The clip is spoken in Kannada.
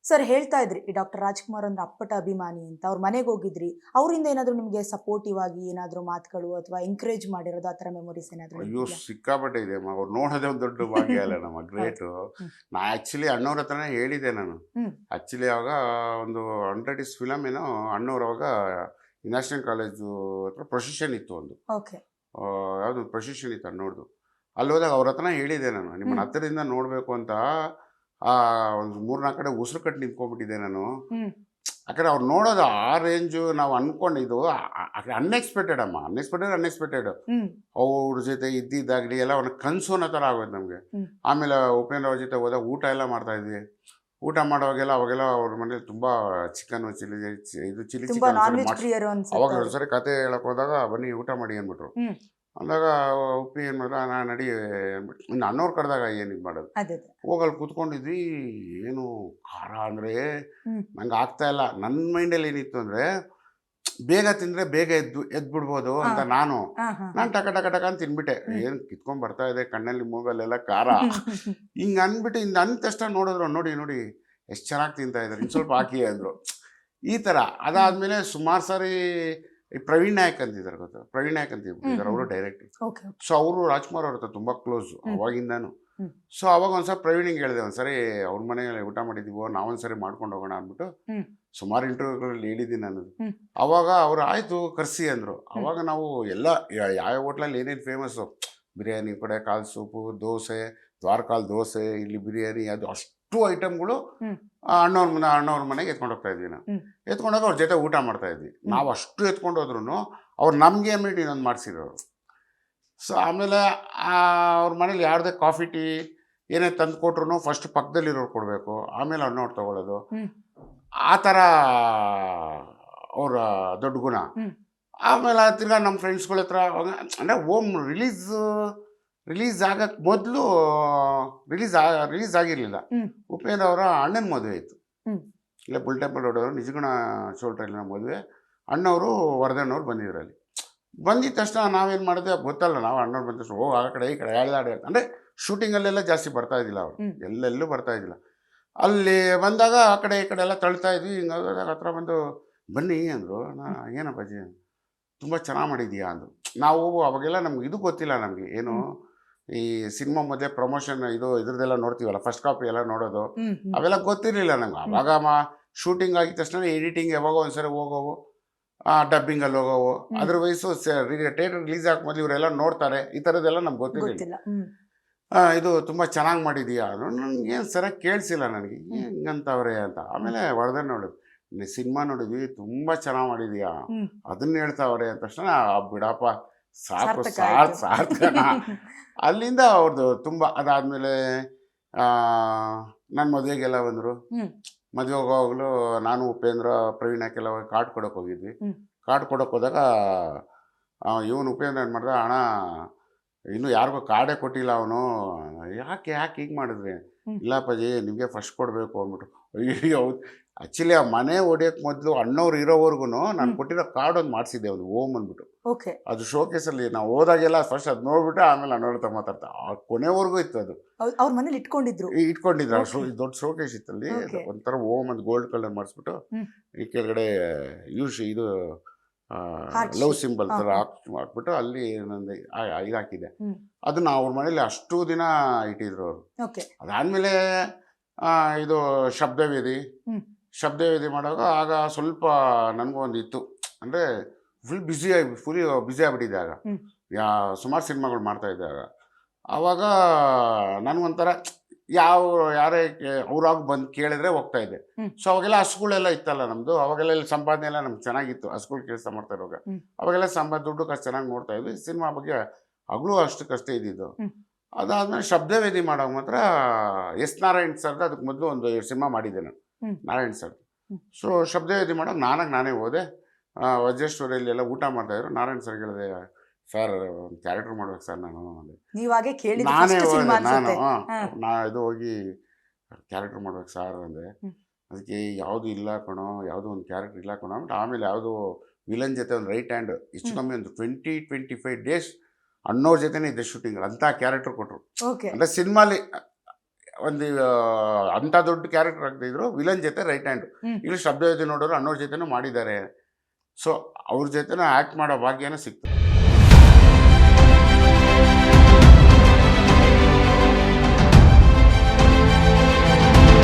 ಸರ್ ಹೇಳ್ತಾ ಇದ್ರಿ ಈ ಡಾಕ್ಟರ್ ರಾಜ್‌ಕುಮಾರ್ ಅಂದ್ರೆ ಅಪ್ಪಟ ಅಭಿಮಾನಿ ಅಂತ. ಅವ್ರ ಮನೆಗೆ ಹೋಗಿದ್ರಿ. ಅವರಿಂದ ಏನಾದ್ರು ನಿಮ್ಗೆ ಸಪೋರ್ಟಿವ್ ಆಗಿ ಏನಾದ್ರು ಮಾತುಗಳು ಅಥವಾ ಎಂಕರೇಜ್ ಮಾಡಿರೋದು ಆ ತರ ಮೆಮೊರೀಸ್ ಏನಾದ್ರು ಅಯ್ಯೋ! ನಿಮ್ಗಿದ್ಯಾ? ಸಿಕ್ಕಾಪಟ್ಟೆ ಇದೆ ಅಮ್ಮ. ಅವ್ರು ನೋಡೋದೇ ಒಂದು ದೊಡ್ಡ ಭಾಗ್ಯ ಅಲ್ಲ ನಮ್ಮ ಹೌದು. ಗ್ರೇಟು. ಹ್ಮ್. ನಾ ಆ್ಯಕ್ಚುಲಿ ಅಣ್ಣವ್ರ ಹತ್ರನೇ ಹೇಳಿದ್ದೆ ನಾನು. ಹ್ಮ್. ಆ್ಯಕ್ಚುಲಿ ಆವಾಗ ಒಂದು 100 ಡೇಸ್ ಫಿಲಮ್ ಏನೋ ಅಣ್ಣವ್ರು ಅವಾಗ ನ್ಯಾಷನಲ್ ಕಾಲೇಜು ಹತ್ರ ಪ್ರೊಸೆಷನ್ ಇತ್ತು ಒಂದು. ಓಕೆ. ಯಾವುದು ಪ್ರೊಸೆಷನ್ ಇತ್ತು ಅಣ್ಣವ್ರದ್ದು. ಅಲ್ಲಿ ಹೋದಾಗ ಅವ್ರ ಹತ್ರನೇ ಹೇಳಿದ್ದೆ ನಾನು. ನಿಮ್ಮನ್ನ ಹ್ಮ್. ಹತ್ತಿರದಿಂದ ನೋಡಬೇಕು ಅಂತ ಒಂದು 3, 4 ಕಡೆ ಉಸಿರು ಕಟ್ಟಿ ನಿಂತ್ಕೊಂಡ್ಬಿಟ್ಟಿದ್ದೆ ನಾನು. ಹ್ಮ್. ಯಾಕಂದ್ರೆ ಅವ್ರು ನೋಡೋದು ಆ ರೇಂಜು ನಾವು ಅನ್ಕೊಂಡಿದ್ದು ಅನ್ಎಕ್ಸ್ಪೆಕ್ಟೆಡ್ ಅಮ್ಮ. ಅನ್ಎಕ್ಸ್ಪೆಕ್ಟೆಡ್. ಹ್ಮ್. ಅವ್ರ ಜೊತೆ ಇದ್ದಿದ್ದಾಗಲಿ ಎಲ್ಲ ಒಂದು ಕನಸು ಅನ್ನೋ ಥರ ಆಗೋಯ್ತು ನಮಗೆ. ಹ್ಮ್. ಆಮೇಲೆ ಉಪೇಂದ್ರ ಅವ್ರ ಜೊತೆ ಹೋದಾಗ ಊಟ ಎಲ್ಲ ಮಾಡ್ತಾಯಿದ್ವಿ. ಊಟ ಮಾಡುವಾಗೆಲ್ಲ ಅವಾಗೆಲ್ಲ ಅವ್ರ ಮನೇಲಿ ತುಂಬ ಚಿಕನ್ನು ಚಿಲ್ಲಿ ತುಂಬಾ ಚಿಕನ್ ನಾನ್ ಒಂದ್ಸರಿ ವೆಜ್ ಮಾಡಿಸಿ. ಪ್ರಿಯರು ಅವಾಗ ಅನ್ಸುತ್ತೆ ಅವ್ರು. ಒಂದ್ಸರಿ ಕತೆ ಹೇಳಕ್ಕೆ ಹೋದಾಗ ಬನ್ನಿ ಊಟ ಮಾಡಿ ಅಂದ್ಬಿಟ್ರು. ಹ್ಮ್. ಅಂದಾಗ ಉಪ್ಪಿ ಏನು ಮಾಡ್ದ ನಾನು ನಡಿ ಅಂದ್ಬಿಟ್ಟು ಇನ್ನು ಅಣ್ಣವ್ರು ಕರೆದಾಗ ಏನು ಇದು ಮಾಡೋದು. ಅದೇ. ಹೋಗಲ್ಲಿ ಕೂತ್ಕೊಂಡಿದ್ವಿ. ಏನು ಖಾರ ಅಂದರೆ ಹ್ಮ್. ನಂಗೆ ಆಗ್ತಾ ಇಲ್ಲ. ನನ್ನ ಮೈಂಡಲ್ಲಿ ಏನಿತ್ತು ಅಂದರೆ ಬೇಗ ತಿಂದರೆ ಬೇಗ ಎದ್ಬಿಡ್ಬೋದು ಅಂತ ನಾನು ಹಾ, ಹಾ, ಹಾ. ನಾನು ಟಕ ಟಕ ಟಕ ಅಂತ ತಿನ್ಬಿಟ್ಟೆ. ಹ್ಮ್. ಏನು ಕಿತ್ಕೊಂಡ್ ಬರ್ತಾ ಇದೆ ಕಣ್ಣಲ್ಲಿ ಮೂಗಲ್ಲೆಲ್ಲ ಖಾರ. ಹಿಂಗೆ ಅಂದ್ಬಿಟ್ಟು ಹಿಂಗೆ ಅಂದ ತಕ್ಷಣ ನೋಡಿದ್ರು ನೋಡಿ ಎಷ್ಟು ಚೆನ್ನಾಗಿ ತಿಂತಾ ಇದ್ದಾರೆ ಇನ್ನು ಸ್ವಲ್ಪ ಹಾಕಿ ಅಂದರು. ಈ ಥರ ಅದಾದಮೇಲೆ ಸುಮಾರು ಸಾರಿ ಈ ಪ್ರವೀಣ್ ನಾಯಕ್ ಅಂತಿದ್ದಾರೆ ಗೊತ್ತಾ, ಪ್ರವೀಣ್ ನಾಯಕ್ ಅಂತ ಇದ್ದಾರೆ, ಅವರು ಡೈರೆಕ್ಟ್ರು. ಓಕೆ. ಸೊ ಅವರು ರಾಜ್ಕುಮಾರ್ ಅವ್ರ ಹತ್ರ ತುಂಬ ಕ್ಲೋಸು ಅವಾಗಿಂದಾನು. ಹ್ಮ್. ಸೊ ಅವಾಗ ಒಂದ್ಸಲ ಪ್ರವೀಣಿಗೆ ಹೇಳಿದೆ, ಒಂದ್ಸರಿ ಅವ್ರ ಮನೆಯಲ್ಲಿ ಊಟ ಮಾಡಿದ್ದೀವೋ ನಾವೊಂದ್ಸರಿ ಮಾಡ್ಕೊಂಡು ಹೋಗೋಣ ಅಂದ್ಬಿಟ್ಟು ಹ್ಮ್. ಸುಮಾರು ಇಂಟರ್ವ್ಯೂಗಳಲ್ಲಿ ಹೇಳಿದ್ದೀನಿ ನಾನು. ಹ್ಮ್. ಅವಾಗ ಅವ್ರು ಆಯಿತು ಕರ್ಸಿ ಅಂದರು. ಅವಾಗ ನಾವು ಎಲ್ಲ ಯಾವ ಹೋಟ್ಲಲ್ಲಿ ಏನೇನು ಫೇಮಸ್ಸು, ಬಿರಿಯಾನಿ ಕಡೆ ಕಾಲು ಸೂಪು, ದೋಸೆ, ದ್ವಾರಕಾಲ್ ದೋಸೆ, ಇಲ್ಲಿ ಬಿರಿಯಾನಿ, ಅದು ಅಷ್ಟು ಐಟಮ್ಗಳು ಹ್ಮ್. ಅಣ್ಣವ್ರ ಮನೆಗೆ ಎತ್ಕೊಂಡು ಹೋಗ್ತಾ ಇದ್ವಿ ನಾವು. ಹ್ಮ್. ಎತ್ಕೊಂಡೋಗಿ ಅವ್ರ ಜೊತೆ ಊಟ ಮಾಡ್ತಾ ಇದ್ವಿ. ನಾವು ಅಷ್ಟು ಎತ್ಕೊಂಡು ಹೋದ್ರೂ ಅವ್ರು ನಮಗೆ ಅಂದ್ಬಿಟ್ಟು ಇನ್ನೊಂದು ಮಾಡಿಸಿರೋರು. ಸೊ ಆಮೇಲೆ ಅವ್ರ ಮನೇಲಿ ಯಾರದೇ ಕಾಫಿ ಟೀ ಏನೇ ತಂದು ಕೊಟ್ರು ಫಸ್ಟ್ ಪಕ್ಕದಲ್ಲಿರೋರು ಕೊಡಬೇಕು, ಆಮೇಲೆ ಅಣ್ಣವ್ರು ತೊಗೊಳ್ಳೋದು. ಹ್ಮ್. ಆ ಥರ ಅವರ ದೊಡ್ಡ ಗುಣ. ಹ್ಮ್. ಆಮೇಲೆ ತಿರ್ಗಾ ನಮ್ಮ ಫ್ರೆಂಡ್ಸ್ಗಳ ಹತ್ರ ಅಂದರೆ ಓಮ್ ರಿಲೀಸ್ ಆಗಕ್ಕೆ ಮೊದಲು ರಿಲೀಸ್ ಆಗಿರಲಿಲ್ಲ. ಹ್ಮ್. ಉಪೇಂದ್ರ ಅವರ ಅಣ್ಣನ ಮದುವೆ ಇತ್ತು. ಹ್ಮ್. ಇಲ್ಲೇ ಬುಲ್ ಟೆಂಪಲ್ ರೋಡ್ ಅವರು ನಿಜಗುಣ ಶೋಲ್ಟ್ರಲ್ಲಿನ ಮದುವೆ. ಅಣ್ಣವರು ವರದಣ್ಣವ್ರು ಬಂದಿದ್ರು ಅಲ್ಲಿ. ಬಂದಿದ್ದ ತಕ್ಷಣ ನಾವೇನು ಮಾಡಿದೆ ಗೊತ್ತಲ್ಲ, ನಾವು ಅಣ್ಣವ್ರು ಬಂದ ತಕ್ಷಣ ಆ ಕಡೆ ಈ ಕಡೆ ಎಳ್ದಾಡಿ ಅಂದರೆ ಶೂಟಿಂಗಲ್ಲೆಲ್ಲ ಜಾಸ್ತಿ ಬರ್ತಾ ಇದ್ದಿಲ್ಲ ಅವರು, ಹ್ಮ್. ಎಲ್ಲೆಲ್ಲೂ ಬರ್ತಾ ಇದ್ದಿಲ್ಲ. ಅಲ್ಲಿ ಬಂದಾಗ ಆ ಕಡೆ ಈ ಕಡೆ ಎಲ್ಲ ತಳ್ತಾ ಇದ್ವಿ. ಹಿಂಗಾದಾಗ ಹತ್ರ ಬಂದು ಬನ್ನಿ ಅಂದರು. ಏನಪ್ಪಾಜಿ ತುಂಬ ಚೆನ್ನಾಗಿ ಮಾಡಿದ್ದೀಯಾ ಅಂದರು. ನಾವು ಅವಾಗೆಲ್ಲ ನಮ್ಗೆ ಇದು ಗೊತ್ತಿಲ್ಲ, ನಮಗೆ ಏನು ಈ ಸಿನಿಮಾ ಮಧ್ಯೆ ಪ್ರಮೋಷನ್ ಇದ್ರದ್ದೆಲ್ಲ ನೋಡ್ತೀವಲ್ಲ, ಫಸ್ಟ್ ಕಾಪಿ ಎಲ್ಲ ನೋಡೋದು ಹ್ಮ್. ಹ್ಮ್. ಅವೆಲ್ಲ ಗೊತ್ತಿರಲಿಲ್ಲ ನಂಗೆ. ಅವಾಗ ಶೂಟಿಂಗ್ ಆಗಿದ ತಕ್ಷಣ ಎಡಿಟಿಂಗ್ ಯಾವಾಗ ಒಂದ್ಸರಿ ಹೋಗೋವು, ಡಬ್ಬಿಂಗಲ್ಲಿ ಹೋಗೋವು. ಹ್ಮ್. ಅದ್ರ ವಯಸ್ಸು ಥಿಯೇಟರ್ ರಿಲೀಸ್ ಆಗಿ ಮೊದಲು ಇವರೆಲ್ಲ ನೋಡ್ತಾರೆ, ಈ ಥರದ್ದೆಲ್ಲ ನಮ್ಗೆ ಗೊತ್ತಿರಲಿಲ್ಲ. ಗೊತ್ತಿಲ್ಲ. ಹ್ಮ್. ಇದು ತುಂಬ ಚೆನ್ನಾಗಿ ಮಾಡಿದೀಯಾ ಅಂದರು. ನನಗೇನು ಸರಿಯಾಗಿ ಕೇಳಿಸಿಲ್ಲ ನನಗೆ, ಹಿಂಗಂತವ್ರೆ ಅಂತ. ಆಮೇಲೆ ವರದಣ್ಣ ನೋಡಿದ್ವಿ, ಸಿನಿಮಾ ನೋಡಿದ್ವಿ, ತುಂಬ ಚೆನ್ನಾಗಿ ಮಾಡಿದೀಯಾ ಹ್ಮ್. ಅದನ್ನ ಹೇಳ್ತಾವ್ರೆ ಅಂದ ತಕ್ಷಣ ಬಿಡಪ್ಪ ಸಾಕು ಸಾರ್ಥಕ ಆಯ್ತು. ಸಾರ್ಥಕ. ಅಲ್ಲಿಂದ ಅವ್ರದ್ದು ತುಂಬ. ಅದಾದಮೇಲೆ ನನ್ನ ಮದುವೆಗೆಲ್ಲ ಬಂದರು. ಹ್ಮ್. ಮದುವೆ ಹೋಗೋವಾಗಲೂ ನಾನು ಉಪೇಂದ್ರ ಪ್ರವೀಣಕ್ಕೆಲ್ಲ ಕಾರ್ಡ್ ಕೊಡೋಕೆ ಹೋಗಿದ್ವಿ. ಹ್ಮ್. ಕಾರ್ಡ್ ಕೊಡೋಕೆ ಹೋದಾಗ ಇವನು ಉಪೇಂದ್ರ ಏನು ಮಾಡ್ದ, ಅಣ್ಣ ಇನ್ನೂ ಯಾರಿಗೂ ಕಾರ್ಡೇ ಕೊಟ್ಟಿಲ್ಲ ಅವನು, ಯಾಕೆ ಹೀಗೆ ಮಾಡಿದ್ರಿ? ಹ್ಮ್. ಇಲ್ಲಪ್ಪಾಜಿ ನಿಮಗೆ ಫಸ್ಟ್ ಕೊಡಬೇಕು ಅಂದ್ಬಿಟ್ಟು. ಅಯ್ಯೋ ಹೌದು. ಆ್ಯಕ್ಚುಲಿ ಆ ಮನೆ ಹೊಡಿಯೋಕ್ಕೆ ಮೊದಲು ಅಣ್ಣವ್ರು ಇರೋವರೆಗೂ ನಾನು ಕೊಟ್ಟಿರೋ ಕಾರ್ಡ್ ಒಂದು ಮಾಡಿಸಿದ್ದೆ, ಒಂದು ಓಮ್ ಅಂದ್ಬಿಟ್ಟು. ಓಕೆ. ಅದು ಶೋಕೇಸಲ್ಲಿ ನಾವು ಹೋದಾಗೆಲ್ಲ ಫಸ್ಟ್ ಅದು ನೋಡ್ಬಿಟ್ಟು ಆಮೇಲೆ ಅಣ್ಣವ್ರ ಹತ್ರ ಮಾತಾಡ್ತಾ ಕೊನೆವರೆಗೂ ಇತ್ತು ಅದು. ಅವ್ರ ಮನೇಲಿ ಇಟ್ಕೊಂಡಿದ್ರು. ಇಟ್ಕೊಂಡಿದ್ರು. Okay. ದೊಡ್ಡ ಶೋಕೇಶ್ ಇತ್ತಲ್ಲಿ. Okay. ಒಂಥರ ಓಮ್ ಅಂತ ಗೋಲ್ಡ್ ಕಲರ್ ಮಾಡಿಸ್ಬಿಟ್ಟು ಹ್ಮ್. ಈ ಕೆಳಗಡೆ ಇದು Heart ಲವ್ shape. ಸಿಂಬಲ್ ಥರ ಹಾ. ಹಾಕ್ಬಿಟ್ಟು ಅಲ್ಲಿ ನಂದು ಇದು ಹಾಕಿದ್ದೆ. ಹ್ಮ್. ಅದನ್ನ ಅವ್ರ ಮನೇಲಿ ಅಷ್ಟು ದಿನ ಇಟ್ಟಿದ್ರು ಅವರು. ಓಕೆ. ಅದಾದಮೇಲೆ ಇದು ಶಬ್ದವೇದಿ ಹ್ಮ್. ಶಬ್ದವೇದಿ ಮಾಡುವಾಗ ಆಗ ಸ್ವಲ್ಪ ನನಗೂ ಒಂದು ಇತ್ತು, ಅಂದರೆ ಫುಲ್ ಬ್ಯುಸಿ ಆಗಿಬಿಟ್ಟಿದ್ದೆ ಆಗ. ಹ್ಮ್. ಸುಮಾರು ಸಿನಿಮಾಗಳು ಮಾಡ್ತಾಯಿದ್ದೆ ಆಗ. ಆವಾಗ ನನಗೊಂಥರ ಯಾರೇ ಅವ್ರಾಗ ಬಂದು ಕೇಳಿದ್ರೆ ಹೋಗ್ತಾ ಇದ್ದೆ. ಹ್ಮ್. ಸೊ ಅವಾಗೆಲ್ಲ ಹಸುಗಳೆಲ್ಲ ಇತ್ತಲ್ಲ ನಮ್ಮದು. ಅವಾಗೆಲ್ಲ ಇಲ್ಲಿ ಸಂಪಾದನೆ ಎಲ್ಲ ನಮ್ಗೆ ಚೆನ್ನಾಗಿತ್ತು, ಹಸುಗಳು ಕೆಲಸ ಮಾಡ್ತಾ ಇರುವಾಗ. ಹ್ಮ್. ಅವಾಗೆಲ್ಲ ದುಡ್ಡು ಅಷ್ಟು ಚೆನ್ನಾಗಿ ನೋಡ್ತಾ ಇದ್ವಿ. ಸಿನಿಮಾ ಬಗ್ಗೆ ಹಗಲು ಅಷ್ಟಕ್ಕಷ್ಟೇ ಇದ್ದಿದ್ದು. ಹ್ಮ್. ಅದಾದಮೇಲೆ ಶಬ್ದವೇದಿ ಮಾಡೋವಾಗ ಮಾತ್ರ ಎಸ್ ನಾರಾಯಣ್ ಸರ್ದು ಅದಕ್ಕೆ ಮೊದಲು ಒಂದು ಸಿನಿಮಾ ಮಾಡಿದ್ದೆ ನಾನು, ಹ್ಮ್. ನಾರಾಯಣ್ ಸರ್. ಹ್ಮ್. ಸೊ ಶಬ್ದವೇದಿ ಮಾಡೋಕೆ ನಾನೇ ಹೋದೆ. ವಜ್ರ ಸ್ಟೋರಿಯಲ್ಲಿ ಎಲ್ಲ ಊಟ ಮಾಡ್ತಾಯಿದ್ರು. ನಾರಾಯಣ್ ಸರ್ ಹೇಳಿದೆ, ಸರ್ ಒಂದು ಕ್ಯಾರೆಕ್ಟರ್ ಮಾಡ್ಬೇಕು ಸರ್ ನಾನು ಅಂದೆ. ನೀವಾಗೆ ಕೇಳಿದ ನಾನೇ ಫಸ್ಟ್ ಹೋದೆ, ಸಿನಿಮಾ ನಾನು ಅನ್ಸುತ್ತೆ. ಇದು ಹೋಗಿ ಕ್ಯಾರೆಕ್ಟರ್ ಮಾಡ್ಬೇಕು ಸರ್ ಅಂದೆ. ಹ್ಮ್. ಅದಕ್ಕೆ ಯಾವುದು ಇಲ್ಲ ಕಣೋ, ಯಾವುದೋ ಒಂದು ಕ್ಯಾರೆಕ್ಟರ್ ಇಲ್ಲ ಕಣೋ ಅಂದ್ಬಿಟ್ಟು ಆಮೇಲೆ ಯಾವುದೋ ವಿಲನ್ ಜೊತೆ ಒಂದು ರೈಟ್ ಹ್ಯಾಂಡ್ ಹೆಚ್ಚು ಕಮ್ಮಿ ಒಂದು 20-25 ಡೇಸ್ ಅಣ್ಣವ್ರ ಜೊತೆನೇ ಇದ್ದೆ ಶೂಟಿಂಗ್. ಅಂಥ ಕ್ಯಾರೆಕ್ಟರ್ ಕೊಟ್ಟರು. ಓಕೆ. ಅಂದರೆ ಸಿನಿಮಾಲಿ ಒಂದು ಅಂಥ ದೊಡ್ಡ ಕ್ಯಾರೆಕ್ಟರ್ ಆಗ್ತಿದ್ರು, ವಿಲನ್ ಜೊತೆ ರೈಟ್ ಹ್ಯಾಂಡ್. ಹ್ಮ್. ಇಲ್ಲಿ ಶಬ್ದವೇದಿ ನೋಡೋರು ಅನ್ನೋರ್ ಜೊತೆನೂ ಮಾಡಿದ್ದಾರೆ. ಸೊ ಅವ್ರ ಜೊತೆನೂ ಆ್ಯಕ್ಟ್ ಮಾಡೋ ಭಾಗ್ಯನೂ ಸಿಕ್ತು.